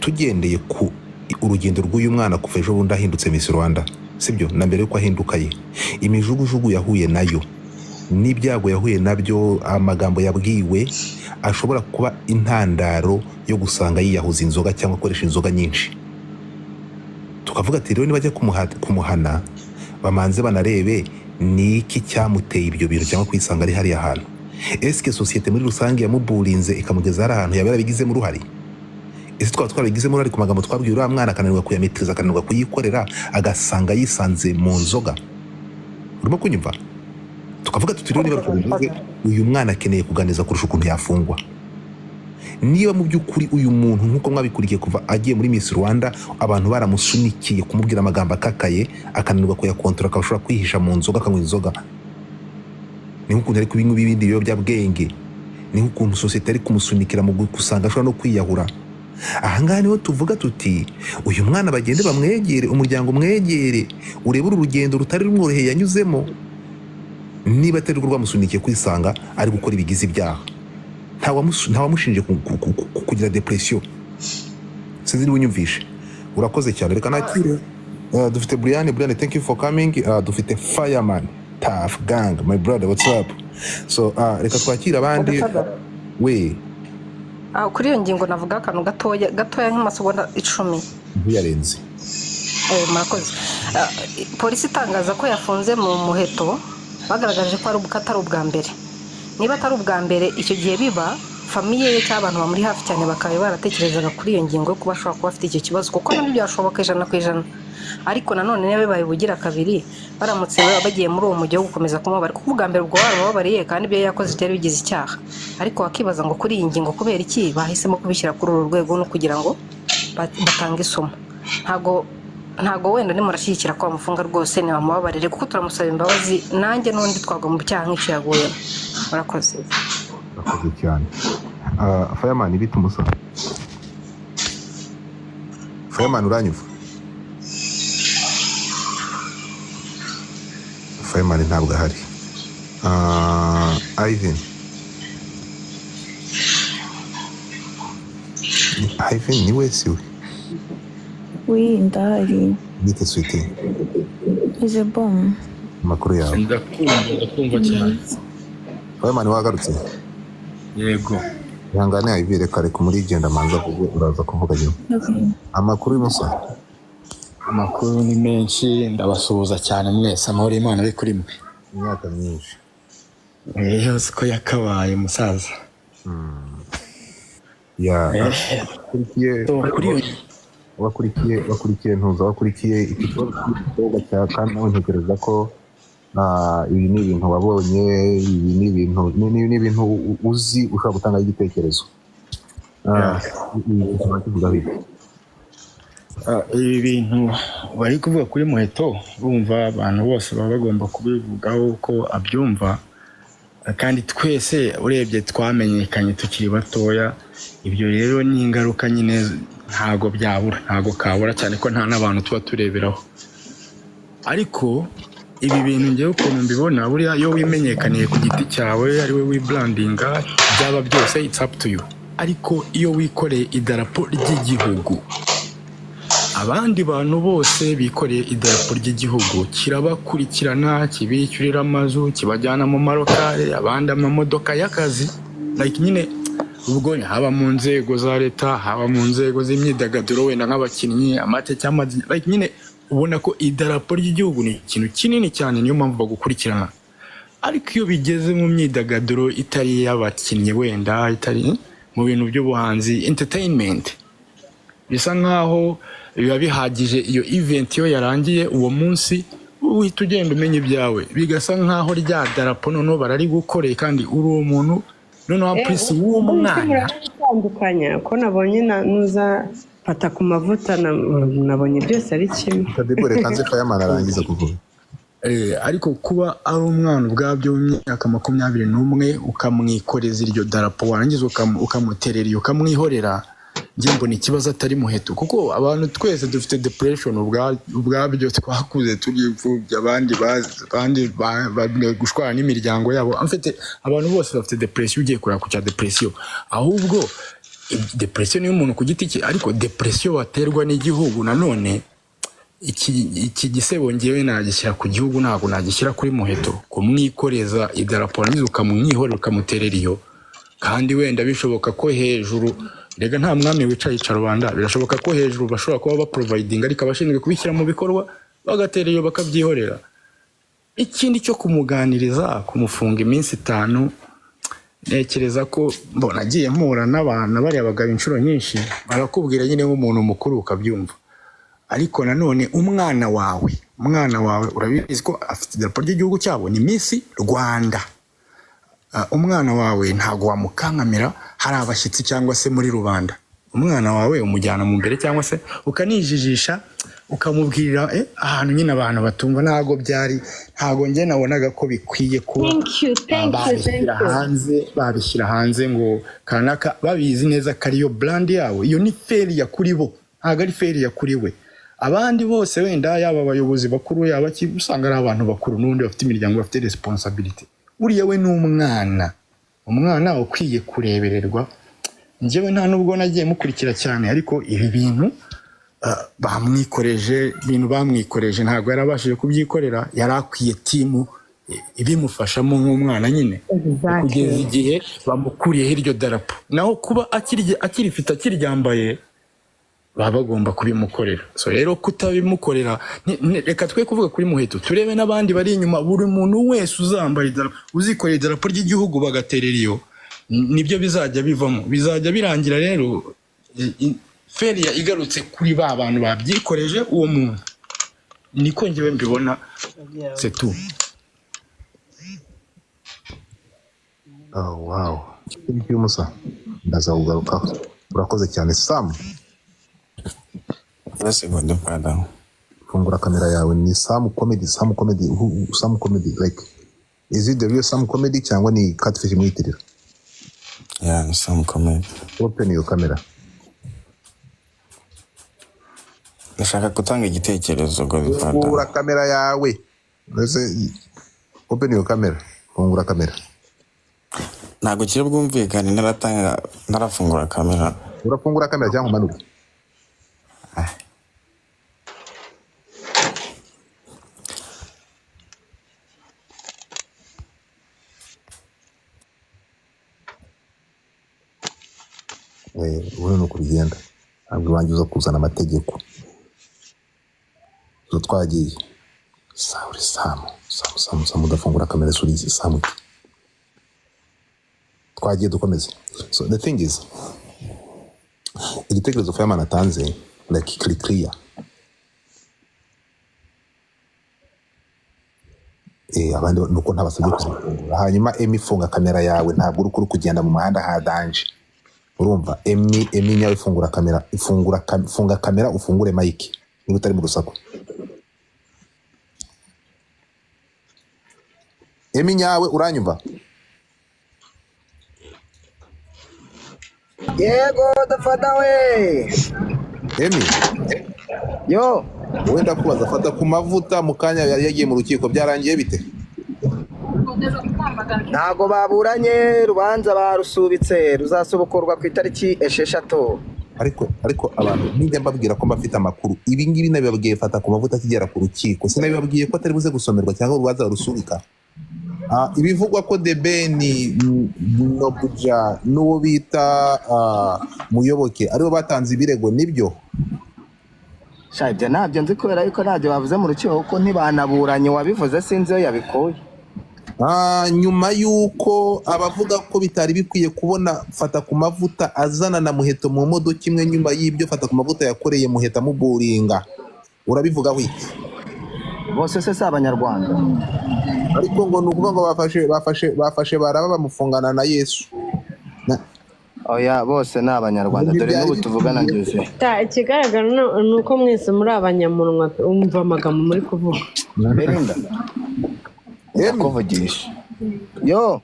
tugendeye ku urugendo rw'uyu mwana kuva ejo bundi ahindutse Miss Rwanda sibyo na mbere yuko ahinduka ye imijugujugu yahuye nayo n'ibyago yahuye nabyo amagambo yabwiwe ashobora kuba intandaro yo gusanga yiyahuza inzoga cyangwa akoresha inzoga nyinshi tukavuga ati rero nibajya kumuhana bamanze banarebe ni iki cyamuteye ibyo bintu cyangwa kwisanga ari hariya hantu eske societe muri rusange yamuburinze ikamugeza hari ahantu yaba yarabigizemo uruhare ese twaba twarabigizemo uruhare ku magambo twabwiye uriya mwana akananirwa kuyametiza akananirwa kuyikorera agasanga yisanze mu nzoga urimo kunyumva tukavuga tuti rero niba tubivuze uyu mwana akeneye kuganiza kurusha ukuntu yafungwa niba mu by'ukuri uyu muntu nk'uko mwabikurikiye kuva agiye muri Miss Rwanda abantu baramusunikiye kumubwira amagambo akakaye akananirwa kuyakontora akashobora kwihisha mu nzoga akanywa inzoga ni nk'ukuntu ari kubinywa ibindi biyobyabwenge ni nk'ukuntu sosiyete ari kumusunikira mu gusanga ashobora no kwiyahura ahangaha niho tuvuga tuti uyu mwana bagende bamwegere umuryango umwegere urebe uru rugendo rutari rumworoheye yanyuzemo niba atari rwamusunikiye kwisanga ari gukora ibigize ibyaha ntawamushinje kugira depression sinzi niba unyumvishe urakoze cyane reka nakire dufite Brian thank you for coming dufite Fireman Tough Gang my brother what's up so reka twakira abandi we kuri iyo ngingo navuga akantu gatoya nk'amasegonda 10 yarenze murakoze polisi itangaza ko yafunze mu Muheto bagaragaje ko atari ubwa mbere niba atari ubwa mbere icyo gihe biba famiye ye cy'abantu bamuri hafi cyane bakaba baratekerezaga kuri iyo ngingo kuba ashobora kuba afite icyo kibazo kuko nabyo byashoboka 100%. ariko nanone niba bibaye bugira kabiri baramutse bagiye muri uwo mujyi wo gukomeza kumubara kuko ubwa mbere ubwo babariye kandi ibyo yakoze cyari bigize icyaha ariko wakibaza ngo kuri iyi ngingo kubera iki bahisemo kubishyira kuri uru rwego no kugira ngo batange isomo ntago wenda ni murashyigikira ko bamufunga rwose ni bamubabarire kuko turamusaba imbabazi nanjye n'undi twagwa mu cyaha nk'icyo yaguye murakoze cyane Fireman ibita umusoro Fireman uranyumva Fireman ntabwo ahari Ivan ni wese we Oui, ndahari. Nite switi. Ije bom. Makuru yawe. Ndakumva cyane. Fireman wagarutse? Yego. Ihangane ayivire kare ku muri genda manza kuvuga uraza kuvuga nyuma. Amakuru y'umusoro. Amakuru ni menshi ndabasuhuza cyane mwese amahoro y'Imana ari kuri mwe. Imyaka myinshi. Yose ko yakabaye musaza. Ya. Wakurikiye ntuza wakurikiye ikibazo cya kandi nawe ntekereza ko ibi ni ibintu wabonye ibi ni ibintu uzi ushobora gutanga igitekerezo ibi bintu bari kuvuga kuri Muheto bumva abantu bose baba bagomba kubivugaho ko abyumva kandi twese urebye twamenyekanye tukiri batoya ibyo rero ni ingaruka nyine ntago byabura ntago kabura cyane ko nta n'abantu tuba tureberaho ariko ibi bintu ngewe ukuntu mbibona buriya iyo wimenyekaniye ku giti cyawe ari we wibrandinga byaba byose it's up to you ariko iyo wikoreye idarapo ry'igihugu abandi bantu bose bikoreye idarapo ry'igihugu kirabakurikirana kibishyurira amazu kibajyana mu marokale abandi amamodoka y'akazi like nyine ubwo haba mu nzego za leta haba mu nzego z'imyidagaduro wenda nk'abakinnyi amate cyangwa like nyine ubona ko idarapo ry'igihugu ni ikintu kinini cyane niyo mpamvu bagukurikirana ariko iyo bigeze mu myidagaduro itari y'abakinnyi wenda itari mu bintu by'ubuhanzi entertainment bisa nkaho biba bihagije iyo event yo yarangiye uwo munsi uhita ugenda umenya ibyawe bigasa nkaho rya darapo noneho barari gukoreye kandi uri uwo muntu noneho ampurisi w'uwo mwana utandukanya ko nabonye nuza fata ku mavuta nabonye byose ari kimwe kadebore kanze Fireman arangiza kuvuga ariko kuba ari umwana ubwabyo w'imyaka 21 ukamwikoreza iryo darapo warangiza ukamuterera iyo ukamwihorera njye mbona ikibazo atari Muheto kuko abantu twese dufite depression ubwabyo twakuze turi imfubyi abandi gushwana n'imiryango yabo amfite abantu bose bafite depression ugiye kuraka ku cya depression ahubwo depression y'umuntu ku giti cye, ariko depression waterwa n'igihugu nanone iki gisebo ngewe nagishyira ku gihugu, ntabwo nagishyira kuri Muheto. Kumwikoreza idarapo rangiza ukamwihorera ukamuterera iyo, kandi wenda bishoboka ko hejuru, rega nta mwami wicaye yica rubanda, birashoboka ko hejuru bashobora kuba baproviding ariko abashinzwe kubishyira mu bikorwa bagatera iyo bakabyihorera. Ikindi cyo kumuganiriza, kumufunga iminsi 5, nekereza ko mbona agiye mpura n'abantu bari abagabo inshuro nyinshi, barakubwira nyine nk'umuntu mukuru ukabyumva. Ariko nanone umwana wawe urabizi ko afite idarapo ry'igihugu cyabo, ni Miss Rwanda. Umwana wawe ntago wamukankamira hari abashyitsi cyangwa se muri rubanda. Umwana wawe umujyana mu mbere cyangwa se ukanijijisha ukamubwirira ahantu nyine abantu batumva. Ntago njye nabonaga ko bikwiye kuba babishyira hanze ngo kanaka, babizi neza ko ariyo brand yabo. Iyo ni failure kuri bo, ntago ari failure kuri we. Abandi bose wenda yaba abayobozi bakuru yaba usanga ari abantu bakuru n'undi bafite imiryango bafite responsibility. Uriya we ni umwana ukwiye kurebererwa. Njyewe nta nubwo nagiye mukurikira cyane, ariko ibi bintu bamwikoreje ntabwo yarabashije kubyikorera. Yari akwiye timu ibimufashamo nk'umwana nyine, kugeza igihe bamukuriyeho iryo darapo. Naho kuba akirifite akiryambaye baba bagomba kubimukorera. So rero kutabimukorera, reka twe kuvuga kuri Muheto, turebe n'abandi bari inyuma. Buri muntu wese uzambaye idarapo, uzikorera idarapo ry'igihugu bagaterera iyo, nibyo bizajya bivamo. Bizajya birangira rero failure igarutse kuri ba bantu babyikoreje uwo muntu. Niko njyewe mbibona, c'est tout. Oh wow, iki Musa ndaza kugaruka. Urakoze cyane Sam. Seconde pardon. Fungura kamera yawe. Ni Sam comedy like, is it the real Sam comedy cyangwa ni catfish mwitirira? Yeah, Sam comedy. Open your camera. Nashaka gutanga igitekerezo Godfather. Fungura kamera yawe. Open your camera. Fungura kamera. Ntago kiri bwumvikane narafungura kamera. Urafungura kamera cyangwa umanuka? Ubu ni uko bigenda. Ntabwo bangiza kuzana amategeko. Zo twagiye. Samu udafungura kamera suri Samu. Twagiye dukomeze. So the thing is, igitekerezo Fireman atanze like clear. Abandi nuko ntabasabye kuzifungura. Hanyuma funga kamera yawe, ntabwo uri kugenda mu muhanda ha danger. Urumva nyawe ifungura kamera, funga kamera, ufungure mic niba utari mu rusaku. Nyawe uranyumva? Yego dafata we. Yo, wenda kubaza fata ku mavuta mu kanya yari yagiye mu rukiko, byarangiye bite? ntago baburanye, rubanza barusubitse, ruzasubukurwa ku itariki 6. Ariko abantu nijya mbabwira ko mbafite amakuru, ibi ngibi nabibabwiye fata ku mavuta kigera ku rukiko, sinabibabwiye ko atari buze gusomerwa cyangwa urubanza rusubika. Ibivugwa ko Debeni Nobuja n'uwo bita Muyoboke aribo batanze ibirego nibyo? Ibyo ntabyo nzi kubera yuko ntabyo bavuze mu rukiko ko ntibanaburanye, wabivuze sinzi iyo yabikuye. Nyuma yuko abavuga ko bitari bikwiye kubona fata ku mavuta azana na Muheto mu modoka imwe, nyuma y'ibyo fata ku mavuta yakoreye Muheto amuburinga, urabivuga wiki? Bose se abanyarwanda, ariko ngo nukuvuga ngo bafashe baraba bamufungana na Yesu. Oya, bose ni abanyarwanda, dore n'ubu tuvugana ngeze. Ikigaragara nuko mwese muri abanyamunwa, umva amagambo muri kuvuga. Berinda kuvugisha. Yo,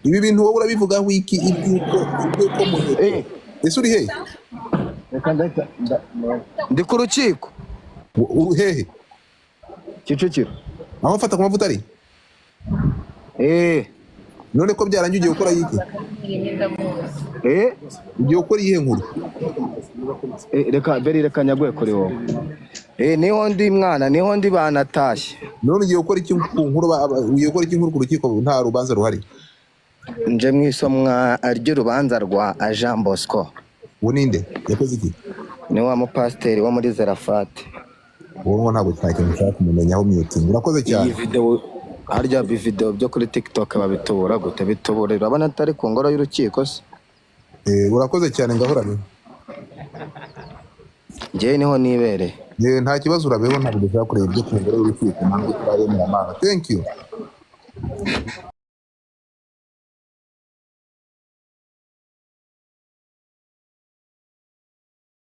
ibi bintu wowe urabivuga wiki ibyuko Muheto. Ese uri hehe? Ndi ku rukiko. Uri hehe? Kicukiro. Aho fata ku mavuta ari? None ko byarangiye ugiye gukora yiki? eh ugiye gukora iyihe nkuru? reka nyaguye kuri wowe. Niho ndi mwana, niho ndi banatashye. None ugiye gukora iki ku nkuru ugiye gukora iki nkuru ku rukiko nta rubanza ruhari? Nje mwisomwa ry'urubanza rwa Jean Bosco. Uwo ninde yakoze iki? Ni wa mupasiteri wo muri Zarafati. Wowe ntabwo twakeneye ushaka kumumenyaho muting. Urakoze cyane. Iyi video harya video byo kuri TikTok babitubura gute? Bitubura urabona atari ku ngoro y'urukiko se? Urakoze cyane ngahorane. Njye niho nibereye. Nta kibazo urabeho, ntabwo dushaka kureba ibyo ku ngoro y'urukiko, ntabwo turayemera Mana. Thank you.